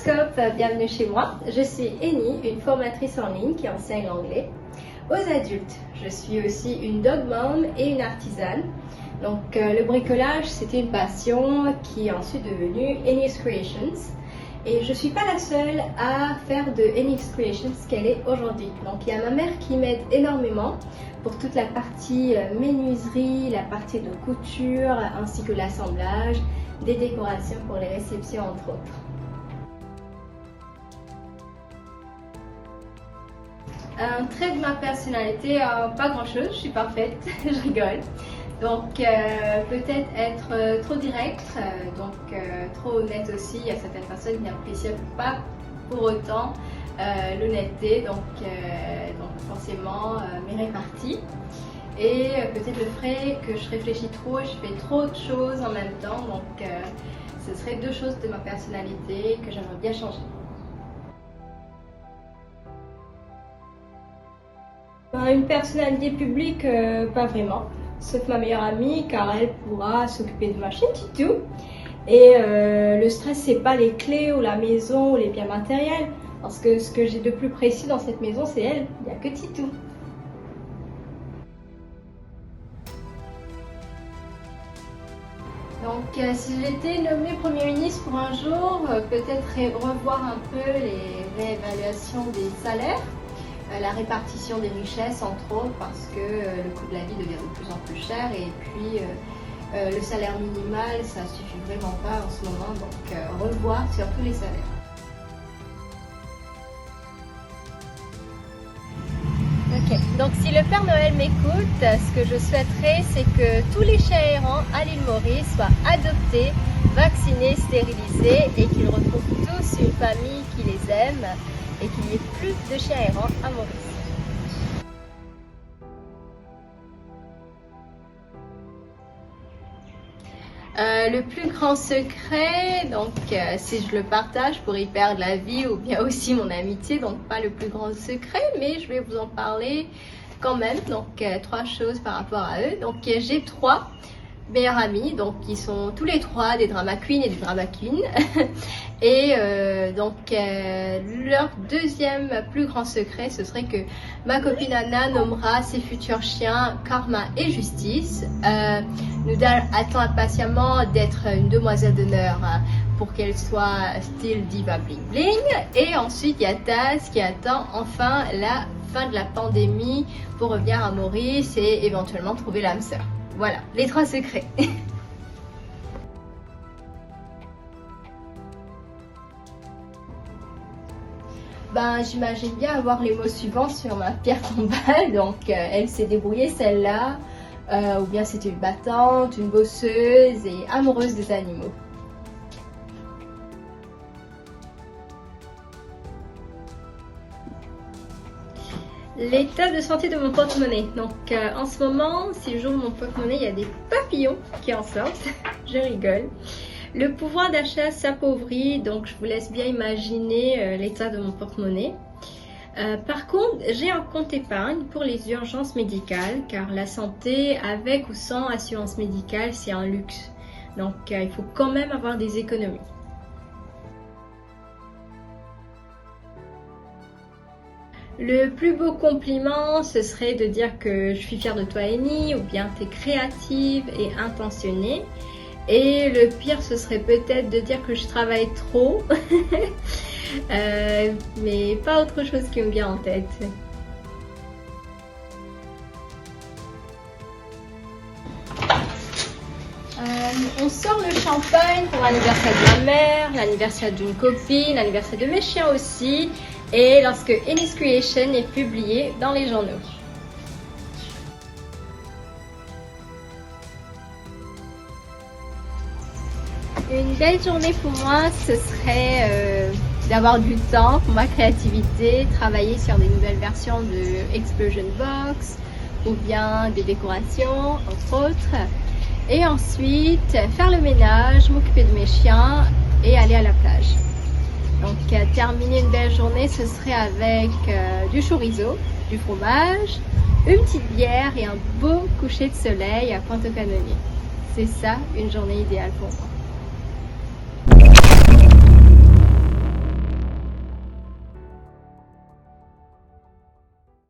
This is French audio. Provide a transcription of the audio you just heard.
Scope, bienvenue chez moi. Je suis Eni, une formatrice en ligne qui enseigne l'anglais aux adultes. Je suis aussi une dog mom et une artisane. Donc le bricolage, c'était une passion qui est ensuite devenue Eni's Creations. Et je ne suis pas la seule à faire de Eni's Creations ce qu'elle est aujourd'hui. Donc il y a ma mère qui m'aide énormément pour toute la partie menuiserie, la partie de couture, ainsi que l'assemblage, des décorations pour les réceptions entre autres. Un trait de ma personnalité, pas grand chose, je suis parfaite, je rigole. Donc peut-être être trop directe, trop honnête aussi. Il y a certaines personnes qui n'apprécient pas pour autant l'honnêteté, donc forcément mes réparties. Et peut-être le fait que je réfléchis trop, je fais trop de choses en même temps, donc ce serait deux choses de ma personnalité que j'aimerais bien changer. Une personnalité publique, pas vraiment, sauf ma meilleure amie, car elle pourra s'occuper de ma chienne Titou. Et le stress, c'est pas les clés ou la maison ou les biens matériels, parce que ce que j'ai de plus précieux dans cette maison, c'est elle, il n'y a que Titou. Donc si j'étais nommée Premier ministre pour un jour, peut-être revoir un peu les réévaluations des salaires, la répartition des richesses entre autres, parce que le coût de la vie devient de plus en plus cher et puis le salaire minimal ça suffit vraiment pas en ce moment, donc revoir sur tous les salaires. Ok, donc si le Père Noël m'écoute, ce que je souhaiterais c'est que tous les chats errants à l'île Maurice soient adoptés, vaccinés, stérilisés et qu'ils retrouvent tous une famille qui les aime et qu'il n'y ait plus de chiens errants à Maurice. Le plus grand secret, donc si je le partage pour y perdre la vie ou bien aussi mon amitié, donc pas le plus grand secret, mais je vais vous en parler quand même. Donc trois choses par rapport à eux. Donc j'ai trois meilleurs amis, donc qui sont tous les trois des drama queens et des drama queens. Et leur deuxième plus grand secret, ce serait que ma copine Anna nommera ses futurs chiens Karma et Justice. Nous attend impatiemment d'être une demoiselle d'honneur pour qu'elle soit style diva bling bling. Et ensuite il y a Taz qui attend enfin la fin de la pandémie pour revenir à Maurice et éventuellement trouver l'âme sœur. Voilà, les trois secrets. J'imagine bien avoir les mots suivants sur ma pierre tombale. Donc, elle s'est débrouillée celle-là, ou bien c'était une battante, une bosseuse et amoureuse des animaux. L'état de santé de mon porte-monnaie. Donc en ce moment, si j'ouvre mon porte-monnaie, il y a des papillons qui en sortent. Je rigole. Le pouvoir d'achat s'appauvrit, donc je vous laisse bien imaginer l'état de mon porte-monnaie. Par contre, j'ai un compte épargne pour les urgences médicales, car la santé, avec ou sans assurance médicale, c'est un luxe. Donc il faut quand même avoir des économies. Le plus beau compliment, ce serait de dire que je suis fière de toi Eni, ou bien tu es créative et intentionnée. Et le pire, ce serait peut-être de dire que je travaille trop, mais pas autre chose qui me vient en tête. On sort le champagne pour l'anniversaire de ma mère, l'anniversaire d'une copine, l'anniversaire de mes chiens aussi. Et lorsque Eni's Creation est publié dans les journaux. Une belle journée pour moi, ce serait d'avoir du temps pour ma créativité, travailler sur des nouvelles versions de Explosion Box ou bien des décorations, entre autres. Et ensuite, faire le ménage, m'occuper de mes chiens et aller à la plage. Donc terminer une belle journée, ce serait avec du chorizo, du fromage, une petite bière et un beau coucher de soleil à Pointe-aux-Canoniers. C'est ça une journée idéale pour moi.